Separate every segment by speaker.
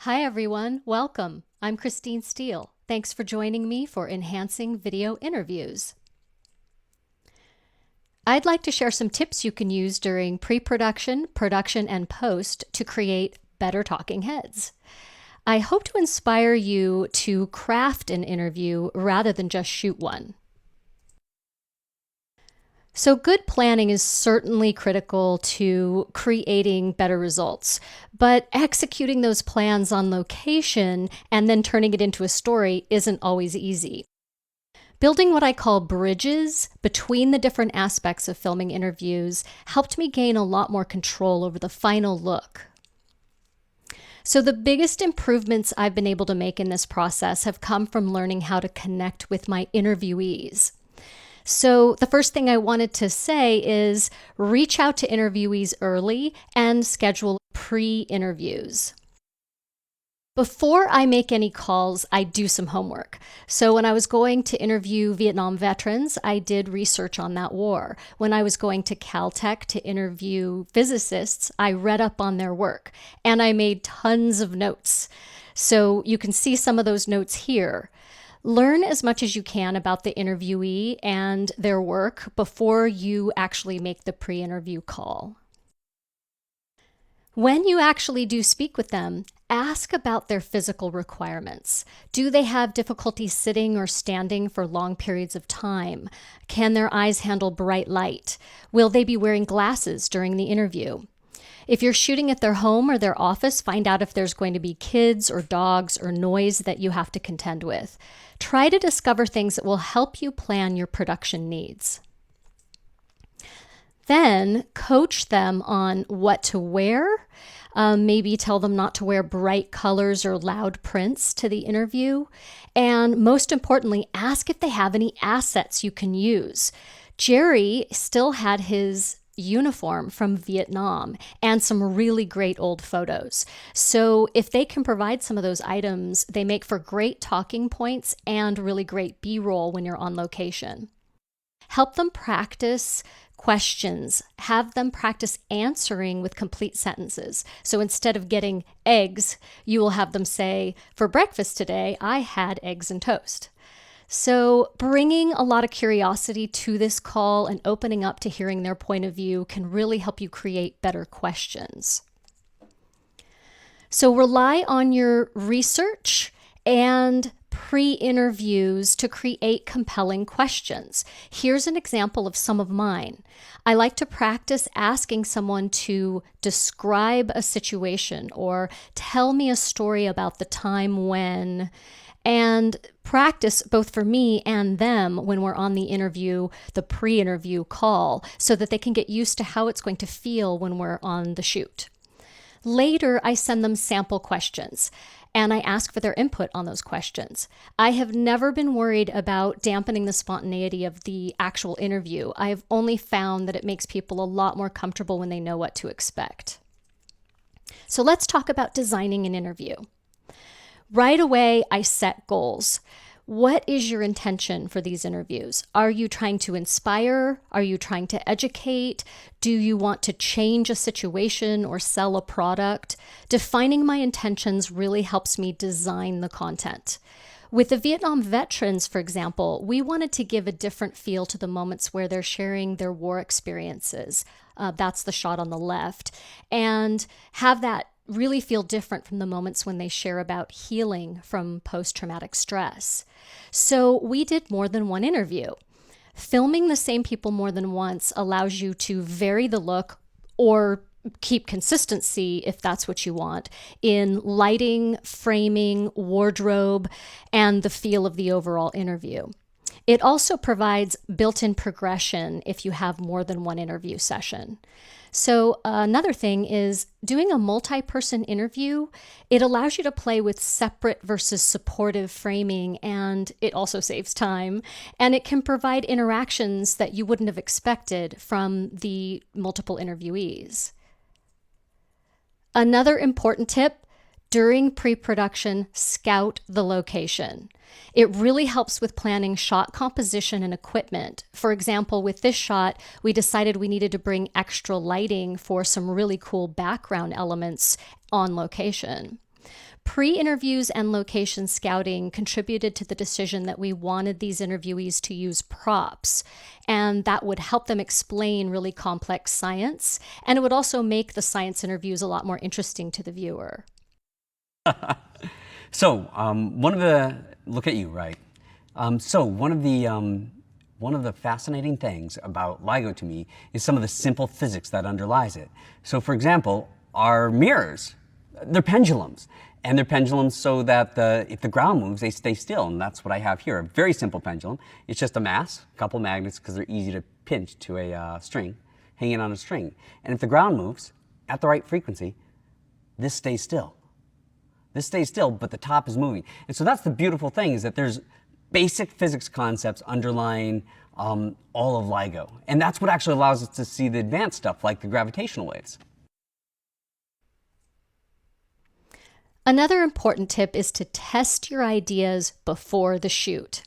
Speaker 1: Hi everyone, welcome. I'm Christine Steele. Thanks for joining me for Enhancing Video Interviews. I'd like to share some tips you can use during pre-production, production, and post to create better talking heads. I hope to inspire you to craft an interview rather than just shoot one. So good planning is certainly critical to creating better results, but executing those plans on location and then turning it into a story isn't always easy. Building what I call bridges between the different aspects of filming interviews helped me gain a lot more control over the final look. So the biggest improvements I've been able to make in this process have come from learning how to connect with my interviewees. So the first thing I wanted to say is reach out to interviewees early and schedule pre-interviews. Before I make any calls, I do some homework. So when I was going to interview Vietnam veterans, I did research on that war. When I was going to Caltech to interview physicists, I read up on their work and I made tons of notes. So you can see some of those notes here. Learn as much as you can about the interviewee and their work before you actually make the pre-interview call. When you actually do speak with them, ask about their physical requirements. Do they have difficulty sitting or standing for long periods of time? Can their eyes handle bright light? Will they be wearing glasses during the interview? If you're shooting at their home or their office, find out if there's going to be kids or dogs or noise that you have to contend with. Try to discover things that will help you plan your production needs. Then coach them on what to wear. Maybe tell them not to wear bright colors or loud prints to the interview. And most importantly, ask if they have any assets you can use. Jerry still had his uniform from Vietnam and some really great old photos. So if they can provide some of those items, they make for great talking points and really great B-roll when you're on location. Help them practice questions. Have them practice answering with complete sentences. So instead of getting eggs, you will have them say, "For breakfast today, I had eggs and toast." So bringing a lot of curiosity to this call and opening up to hearing their point of view can really help you create better questions. So rely on your research and pre-interviews to create compelling questions. Here's an example of some of mine. I like to practice asking someone to describe a situation or tell me a story about the time when, and practice both for me and them when we're on the interview, the pre-interview call, so that they can get used to how it's going to feel when we're on the shoot. Later, I send them sample questions and I ask for their input on those questions. I have never been worried about dampening the spontaneity of the actual interview. I have only found that it makes people a lot more comfortable when they know what to expect. So let's talk about designing an interview. Right away, I set goals. What is your intention for these interviews? Are you trying to inspire? Are you trying to educate? Do you want to change a situation or sell a product? Defining my intentions really helps me design the content. With the Vietnam veterans, for example, we wanted to give a different feel to the moments where they're sharing their war experiences. That's the shot on the left. And have that really feel different from the moments when they share about healing from post-traumatic stress. So we did more than one interview. Filming the same people more than once allows you to vary the look or keep consistency, if that's what you want, in lighting, framing, wardrobe, and the feel of the overall interview. It also provides built-in progression if you have more than one interview session. So another thing is doing a multi-person interview. It allows you to play with separate versus supportive framing, and it also saves time. And it can provide interactions that you wouldn't have expected from the multiple interviewees. Another important tip, during pre-production, scout the location. It really helps with planning shot composition and equipment. For example, with this shot, we decided we needed to bring extra lighting for some really cool background elements on location. Pre-interviews and location scouting contributed to the decision that we wanted these interviewees to use props, and that would help them explain really complex science, and it would also make the science interviews a lot more interesting to the viewer.
Speaker 2: So, look at you, right? So one of the fascinating things about LIGO to me is some of the simple physics that underlies it. So for example, our mirrors, they're pendulums. And they're pendulums so that if the ground moves, they stay still. And that's what I have here, a very simple pendulum. It's just a mass, a couple magnets, because they're easy to pinch to a string, hanging on a string. And if the ground moves at the right frequency, this stays still. This stays still, but the top is moving. And so that's the beautiful thing, is that there's basic physics concepts underlying all of LIGO. And that's what actually allows us to see the advanced stuff, like the gravitational waves.
Speaker 1: Another important tip is to test your ideas before the shoot.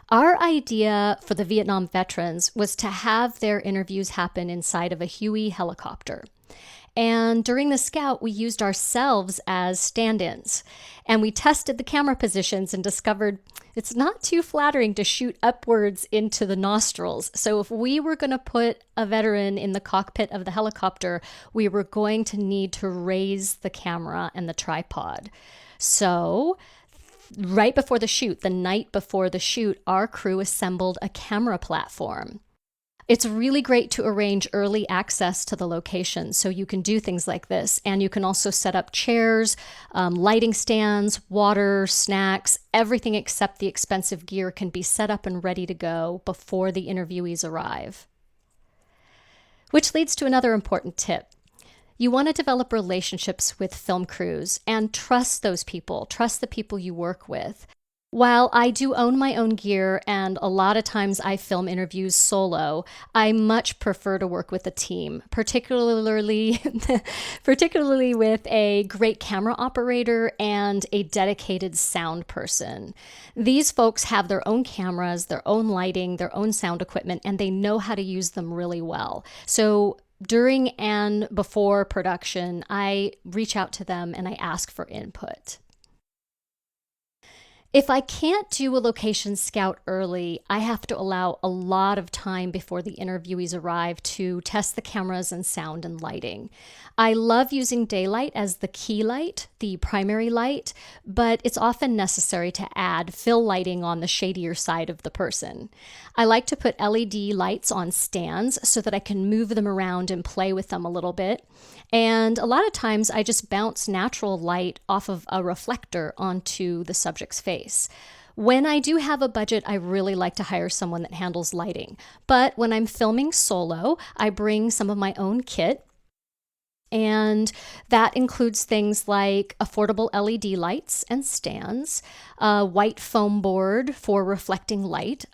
Speaker 1: Our idea for the Vietnam veterans was to have their interviews happen inside of a Huey helicopter. And during the scout, we used ourselves as stand-ins. And we tested the camera positions and discovered it's not too flattering to shoot upwards into the nostrils. So if we were going to put a veteran in the cockpit of the helicopter, we were going to need to raise the camera and the tripod. So right before the shoot, the night before the shoot, our crew assembled a camera platform. It's really great to arrange early access to the location so you can do things like this. And you can also set up chairs, lighting stands, water, snacks, everything except the expensive gear can be set up and ready to go before the interviewees arrive. Which leads to another important tip. You want to develop relationships with film crews and trust those people, trust the people you work with. While I do own my own gear and a lot of times I film interviews solo, I much prefer to work with a team, particularly with a great camera operator and a dedicated sound person. These folks have their own cameras, their own lighting, their own sound equipment, and they know how to use them really well. So during and before production, I reach out to them and I ask for input. If I can't do a location scout early, I have to allow a lot of time before the interviewees arrive to test the cameras and sound and lighting. I love using daylight as the key light, the primary light, but it's often necessary to add fill lighting on the shadier side of the person. I like to put LED lights on stands so that I can move them around and play with them a little bit. And a lot of times I just bounce natural light off of a reflector onto the subject's face. When I do have a budget, I really like to hire someone that handles lighting. But when I'm filming solo, I bring some of my own kit. And that includes things like affordable LED lights and stands, a white foam board for reflecting light.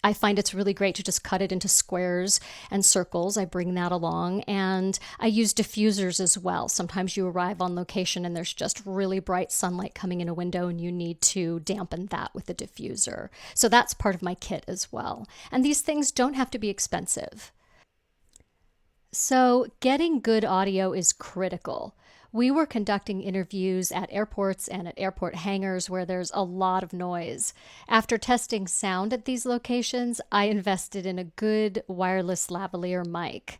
Speaker 1: I find it's really great to just cut it into squares and circles. I bring that along, and I use diffusers as well. Sometimes you arrive on location and there's just really bright sunlight coming in a window and you need to dampen that with a diffuser. So that's part of my kit as well. And these things don't have to be expensive. So getting good audio is critical. We were conducting interviews at airports and at airport hangars where there's a lot of noise. After testing sound at these locations, I invested in a good wireless lavalier mic.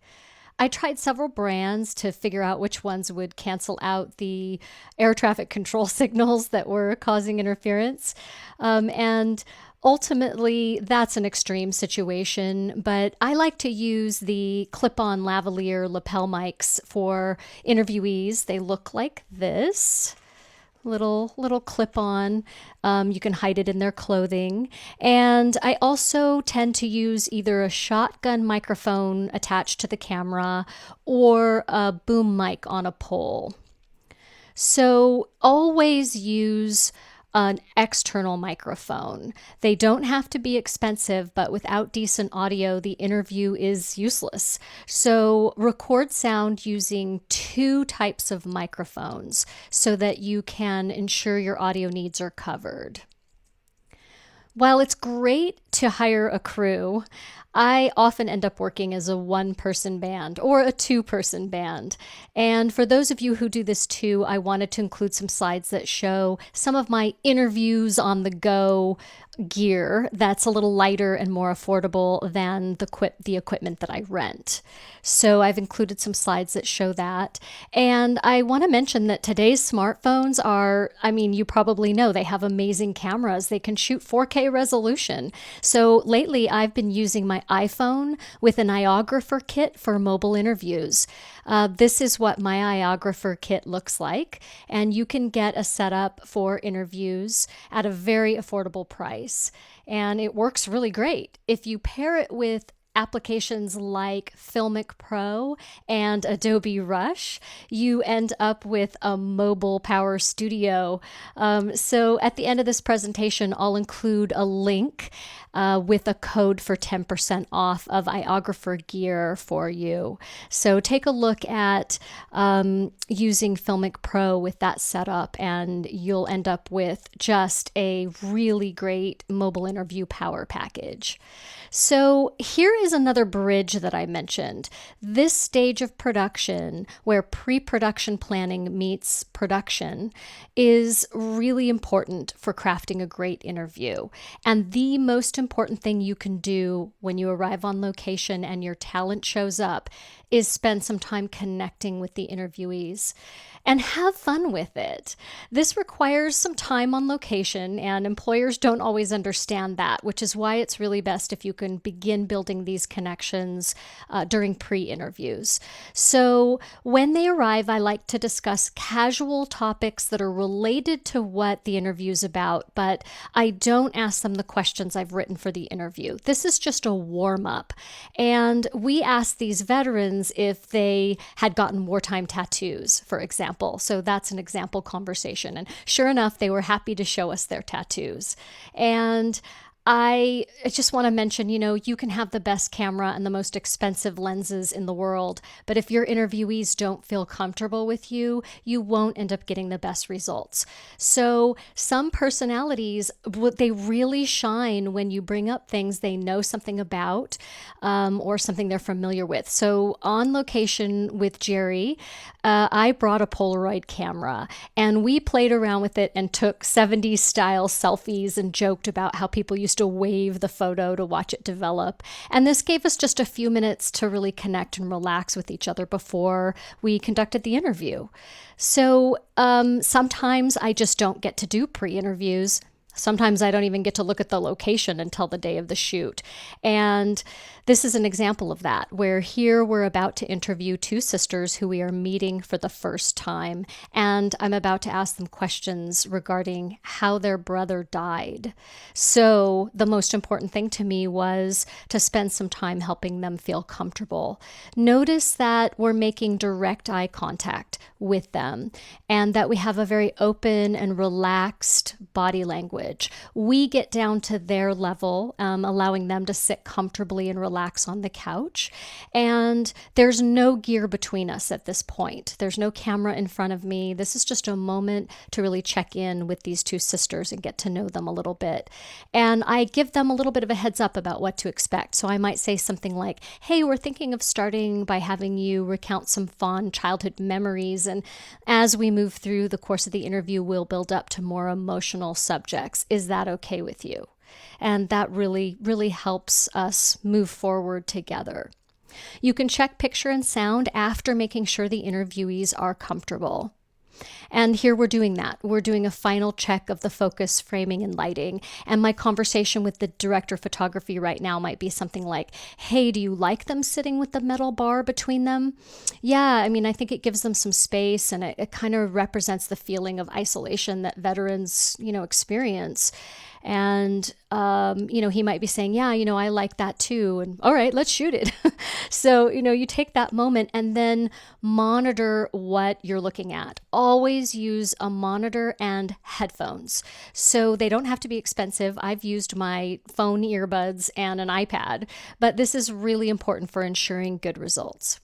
Speaker 1: I tried several brands to figure out which ones would cancel out the air traffic control signals that were causing interference. And ultimately, that's an extreme situation, but I like to use the clip-on lavalier lapel mics for interviewees. They look like this. Little clip-on. You can hide it in their clothing. And I also tend to use either a shotgun microphone attached to the camera or a boom mic on a pole. So always use an external microphone. They don't have to be expensive, but without decent audio, the interview is useless. So record sound using 2 types of microphones so that you can ensure your audio needs are covered. While it's great to hire a crew, I often end up working as a one-person band or a two-person band. And for those of you who do this too, I wanted to include some slides that show some of my interviews on the go gear that's a little lighter and more affordable than the equipment that I rent. So I've included some slides that show that. And I want to mention that today's smartphones are, I mean, you probably know they have amazing cameras. They can shoot 4K resolution. So lately I've been using my iPhone with an iographer kit for mobile interviews. This is what my iographer kit looks like, and you can get a setup for interviews at a very affordable price, and it works really great. If you pair it with applications like Filmic Pro and Adobe Rush, you end up with a mobile power studio. So at the end of this presentation, I'll include a link with a code for 10% off of iographer gear for you. So take a look at using Filmic Pro with that setup, and you'll end up with just a really great mobile interview power package. So here is another bridge that I mentioned. This stage of production, where pre-production planning meets production, is really important for crafting a great interview. And the most important thing you can do when you arrive on location and your talent shows up is spend some time connecting with the interviewees and have fun with it. This requires some time on location, and employers don't always understand that, which is why it's really best if you can begin building these connections during pre-interviews. So when they arrive, I like to discuss casual topics that are related to what the interview is about, but I don't ask them the questions I've written for the interview. This is just a warm-up. And we asked these veterans if they had gotten wartime tattoos, for example. So that's an example conversation. And sure enough, they were happy to show us their tattoos. And I just want to mention, you can have the best camera and the most expensive lenses in the world, but if your interviewees don't feel comfortable with you, you won't end up getting the best results. So some personalities, they really shine when you bring up things they know something about or something they're familiar with. So on location with Jerry, I brought a Polaroid camera, and we played around with it and took 70s style selfies and joked about how people used to wave the photo to watch it develop. And this gave us just a few minutes to really connect and relax with each other before we conducted the interview. So sometimes I just don't get to do pre-interviews. Sometimes I don't even get to look at the location until the day of the shoot. And this is an example of that, where here we're about to interview two sisters who we are meeting for the first time. And I'm about to ask them questions regarding how their brother died. So the most important thing to me was to spend some time helping them feel comfortable. Notice that we're making direct eye contact with them and that we have a very open and relaxed body language. We get down to their level, allowing them to sit comfortably and relax on the couch. And there's no gear between us at this point. There's no camera in front of me. This is just a moment to really check in with these two sisters and get to know them a little bit. And I give them a little bit of a heads up about what to expect. So I might say something like, hey, we're thinking of starting by having you recount some fond childhood memories. And as we move through the course of the interview, we'll build up to more emotional subjects. Is that okay with you? And that really, really helps us move forward together. You can check picture and sound after making sure the interviewees are comfortable. And here we're doing that. We're doing a final check of the focus, framing, and lighting. And my conversation with the director of photography right now might be something like, hey, do you like them sitting with the metal bar between them? Yeah, I mean, I think it gives them some space, and it kind of represents the feeling of isolation that veterans, experience. And, he might be saying, yeah, I like that too. And all right, let's shoot it. So, you take that moment and then monitor what you're looking at. Always use a monitor and headphones. So they don't have to be expensive. I've used my phone earbuds and an iPad, but this is really important for ensuring good results.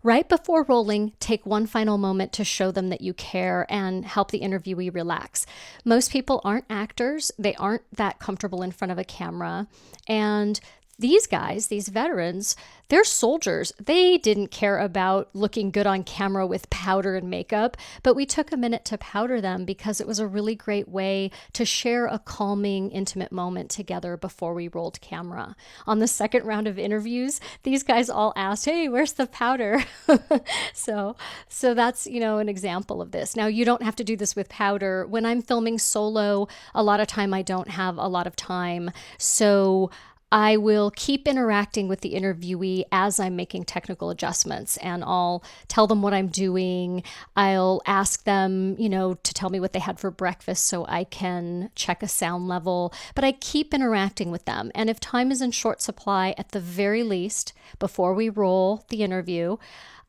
Speaker 1: Right before rolling, take one final moment to show them that you care and help the interviewee relax. Most people aren't actors. They aren't that comfortable in front of a camera. And These guys, these veterans, they're soldiers. They didn't care about looking good on camera with powder and makeup, but we took a minute to powder them because it was a really great way to share a calming, intimate moment together before we rolled camera. On the second round of interviews, these guys all asked, "Hey, where's the powder?" So that's, an example of this. Now, you don't have to do this with powder. When I'm filming solo, a lot of time I don't have a lot of time. So I will keep interacting with the interviewee as I'm making technical adjustments, and I'll tell them what I'm doing. I'll ask them, to tell me what they had for breakfast so I can check a sound level, but I keep interacting with them. And if time is in short supply, at the very least, before we roll the interview,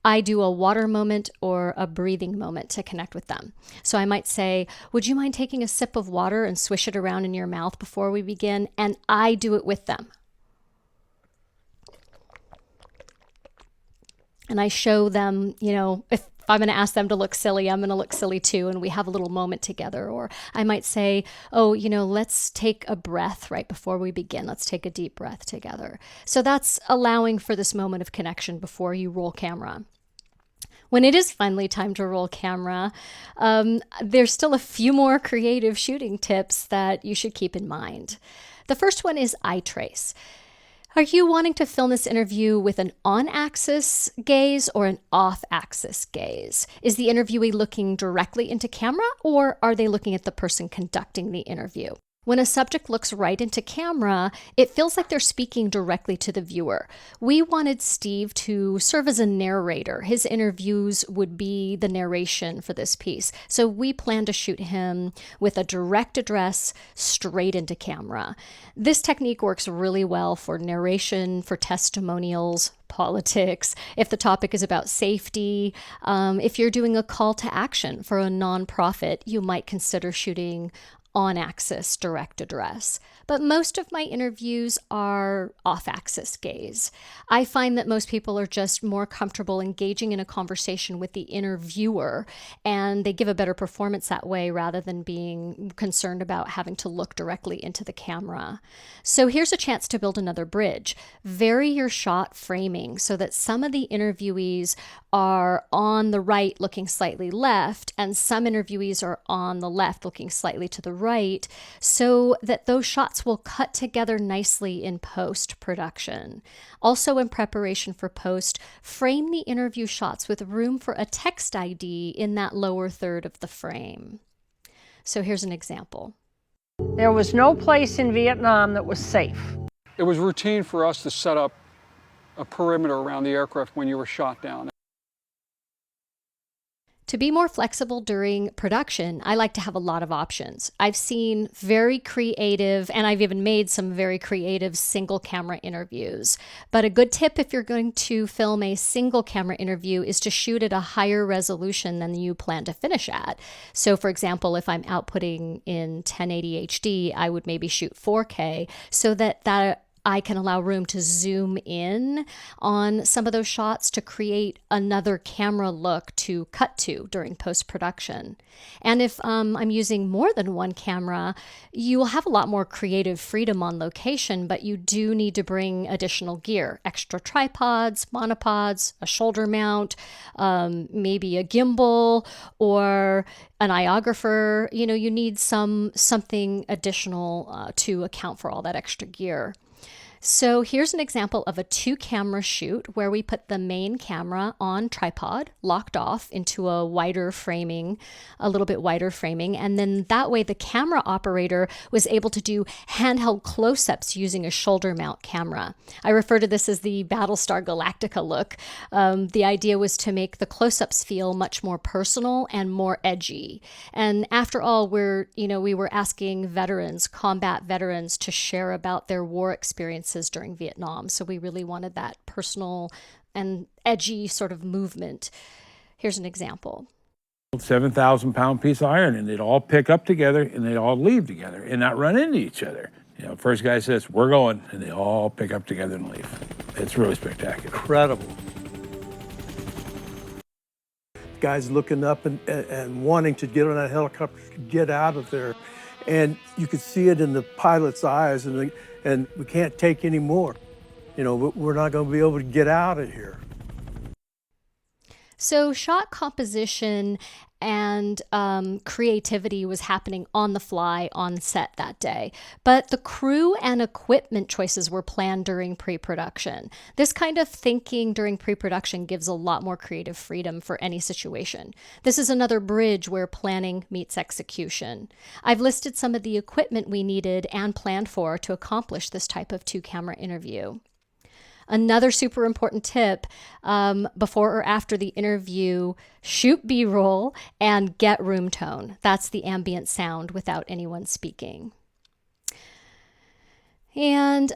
Speaker 1: I do a water moment or a breathing moment to connect with them. So I might say, "Would you mind taking a sip of water and swish it around in your mouth before we begin?" And I do it with them. And I show them, if I'm going to ask them to look silly, I'm going to look silly too. And we have a little moment together. Or I might say, "Oh, let's take a breath right before we begin. Let's take a deep breath together." So that's allowing for this moment of connection before you roll camera. When it is finally time to roll camera, there's still a few more creative shooting tips that you should keep in mind. The first one is eye trace. Are you wanting to film this interview with an on-axis gaze or an off-axis gaze? Is the interviewee looking directly into camera, or are they looking at the person conducting the interview? When a subject looks right into camera, it feels like they're speaking directly to the viewer. We wanted Steve to serve as a narrator. His interviews would be the narration for this piece. So we plan to shoot him with a direct address straight into camera. This technique works really well for narration, for testimonials, politics, if the topic is about safety. If you're doing a call to action for a nonprofit, you might consider shooting on-axis direct address. But most of my interviews are off-axis gaze. I find that most people are just more comfortable engaging in a conversation with the interviewer, and they give a better performance that way rather than being concerned about having to look directly into the camera. So here's a chance to build another bridge. Vary your shot framing so that some of the interviewees are on the right looking slightly left, and some interviewees are on the left looking slightly to the right, so that those shots will cut together nicely in post-production. Also, in preparation for post, frame the interview shots with room for a text ID in that lower third of the frame. So here's an example.
Speaker 3: There was no place in Vietnam that was safe.
Speaker 4: It was routine for us to set up a perimeter around the aircraft when you were shot down.
Speaker 1: To be more flexible during production, I like to have a lot of options. I've seen very creative, and I've even made some very creative single camera interviews. But a good tip if you're going to film a single camera interview is to shoot at a higher resolution than you plan to finish at. So for example, if I'm outputting in 1080 HD, I would maybe shoot 4K so that I can allow room to zoom in on some of those shots to create another camera look to cut to during post-production. And if I'm using more than one camera, you will have a lot more creative freedom on location, but you do need to bring additional gear, extra tripods, monopods, a shoulder mount, maybe a gimbal or an iographer. You need something additional to account for all that extra gear. So here's an example of a 2-camera shoot where we put the main camera on tripod, locked off into a little bit wider framing. And then that way the camera operator was able to do handheld close-ups using a shoulder mount camera. I refer to this as the Battlestar Galactica look. The idea was to make the close-ups feel much more personal and more edgy. And after all, we were asking combat veterans to share about their war experiences during Vietnam. So we really wanted that personal and edgy sort of movement. Here's an example.
Speaker 5: 7,000-pound piece of iron, and they'd all pick up together and they'd all leave together and not run into each other. First guy says, "We're going," and they all pick up together and leave. It's really spectacular.
Speaker 6: Incredible. Guys looking up and wanting to get on that helicopter to get out of there. And you could see it in the pilot's eyes, and we can't take any more. we're not going to be able to get out of here.
Speaker 1: So shot composition and creativity was happening on the fly on set that day. But the crew and equipment choices were planned during pre-production. This kind of thinking during pre-production gives a lot more creative freedom for any situation. This is another bridge where planning meets execution. I've listed some of the equipment we needed and planned for to accomplish this type of two-camera interview. Another super important tip, before or after the interview, shoot B-roll and get room tone. That's the ambient sound without anyone speaking. And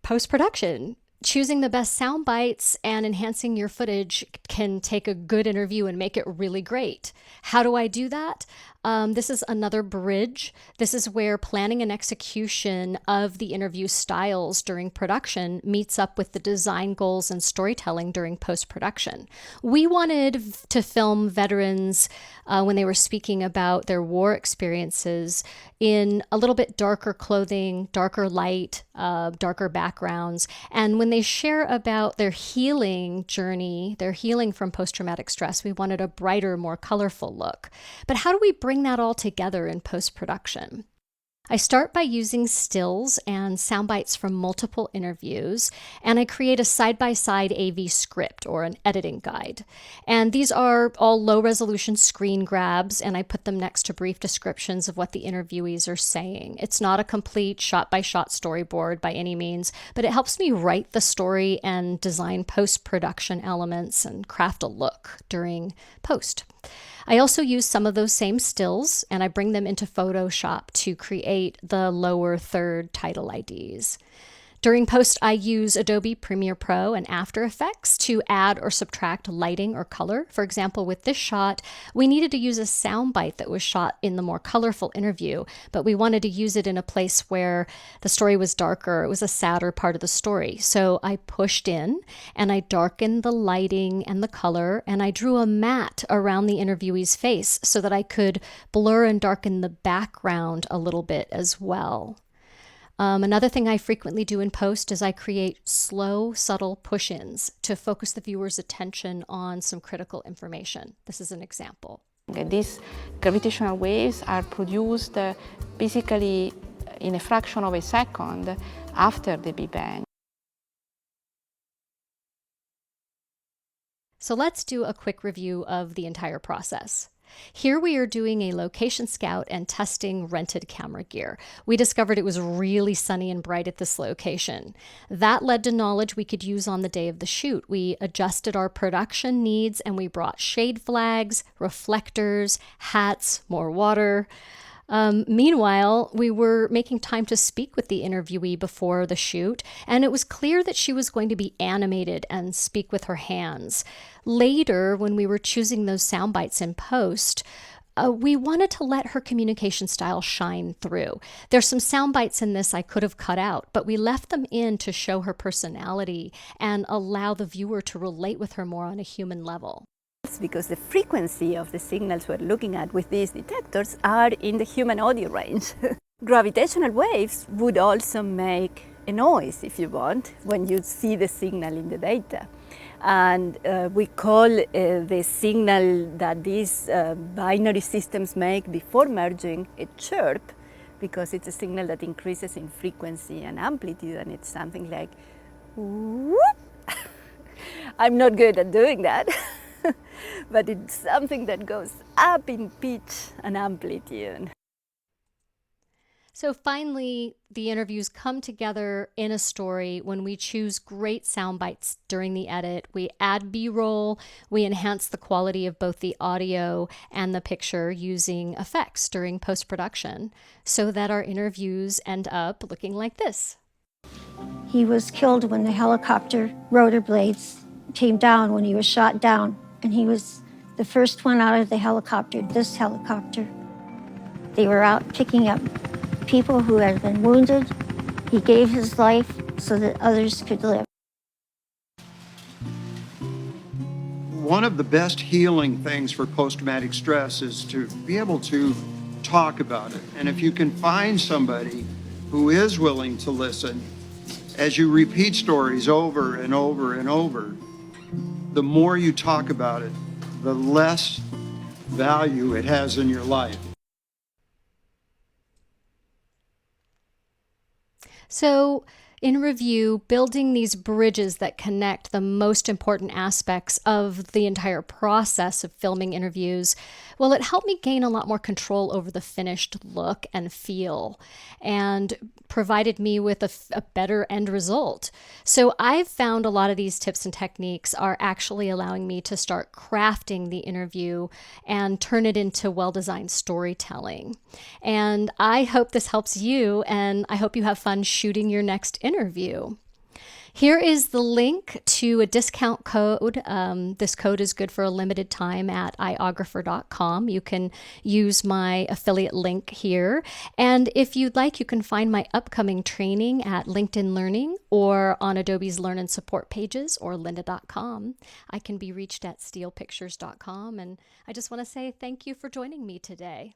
Speaker 1: post-production. Choosing the best sound bites and enhancing your footage can take a good interview and make it really great. How do I do that? This is another bridge. This is where planning and execution of the interview styles during production meets up with the design goals and storytelling during post-production. We wanted to film veterans when they were speaking about their war experiences in a little bit darker clothing, darker light, darker backgrounds. And when they share about their healing journey, their healing from post-traumatic stress, we wanted a brighter, more colorful look. But how do we bring that all together in post-production? I start by using stills and sound bites from multiple interviews, and I create a side-by-side AV script or an editing guide. And these are all low-resolution screen grabs, and I put them next to brief descriptions of what the interviewees are saying. It's not a complete shot-by-shot storyboard by any means, but it helps me write the story and design post-production elements and craft a look during post. I also use some of those same stills and I bring them into Photoshop to create the lower third title IDs. During post, I use Adobe Premiere Pro and After Effects to add or subtract lighting or color. For example, with this shot, we needed to use a soundbite that was shot in the more colorful interview, but we wanted to use it in a place where the story was darker. It was a sadder part of the story. So I pushed in and I darkened the lighting and the color, and I drew a mat around the interviewee's face so that I could blur and darken the background a little bit as well. Another thing I frequently do in post is I create slow, subtle push-ins to focus the viewer's attention on some critical information. This is an example.
Speaker 7: These gravitational waves are produced basically in a fraction of a second after the Big Bang.
Speaker 1: So let's do a quick review of the entire process. Here we are doing a location scout and testing rented camera gear. We discovered it was really sunny and bright at this location. That led to knowledge we could use on the day of the shoot. We adjusted our production needs and we brought shade flags, reflectors, hats, more water. Meanwhile, we were making time to speak with the interviewee before the shoot, and it was clear that she was going to be animated and speak with her hands. Later, when we were choosing those sound bites in post, we wanted to let her communication style shine through. There's some sound bites in this I could have cut out, but we left them in to show her personality and allow the viewer to relate with her more on a human level.
Speaker 8: Because the frequency of the signals we're looking at with these detectors are in the human audio range. Gravitational waves would also make a noise, if you want, when you see the signal in the data. And we call the signal that these binary systems make before merging a chirp, because it's a signal that increases in frequency and amplitude, and it's something like whoop. I'm not good at doing that. But it's something that goes up in pitch and amplitude.
Speaker 1: So finally, the interviews come together in a story when we choose great sound bites during the edit. We add B-roll, we enhance the quality of both the audio and the picture using effects during post-production so that our interviews end up looking like this.
Speaker 9: He was killed when the helicopter rotor blades came down, when he was shot down. And he was the first one out of the helicopter, this helicopter. They were out picking up people who had been wounded. He gave his life so that others could live.
Speaker 10: One of the best healing things for post-traumatic stress is to be able to talk about it. And if you can find somebody who is willing to listen As you repeat stories over and over and over, the more you talk about it, the less value it has in your life.
Speaker 1: So, in review, building these bridges that connect the most important aspects of the entire process of filming interviews, well, it helped me gain a lot more control over the finished look and feel, and provided me with a better end result. So I've found a lot of these tips and techniques are actually allowing me to start crafting the interview and turn it into well-designed storytelling. And I hope this helps you, and I hope you have fun shooting your next interview. Here is the link to a discount code. This code is good for a limited time at iographer.com. You can use my affiliate link here. And if you'd like, you can find my upcoming training at LinkedIn Learning or on Adobe's Learn and Support pages or lynda.com. I can be reached at steelepictures.com. And I just want to say thank you for joining me today.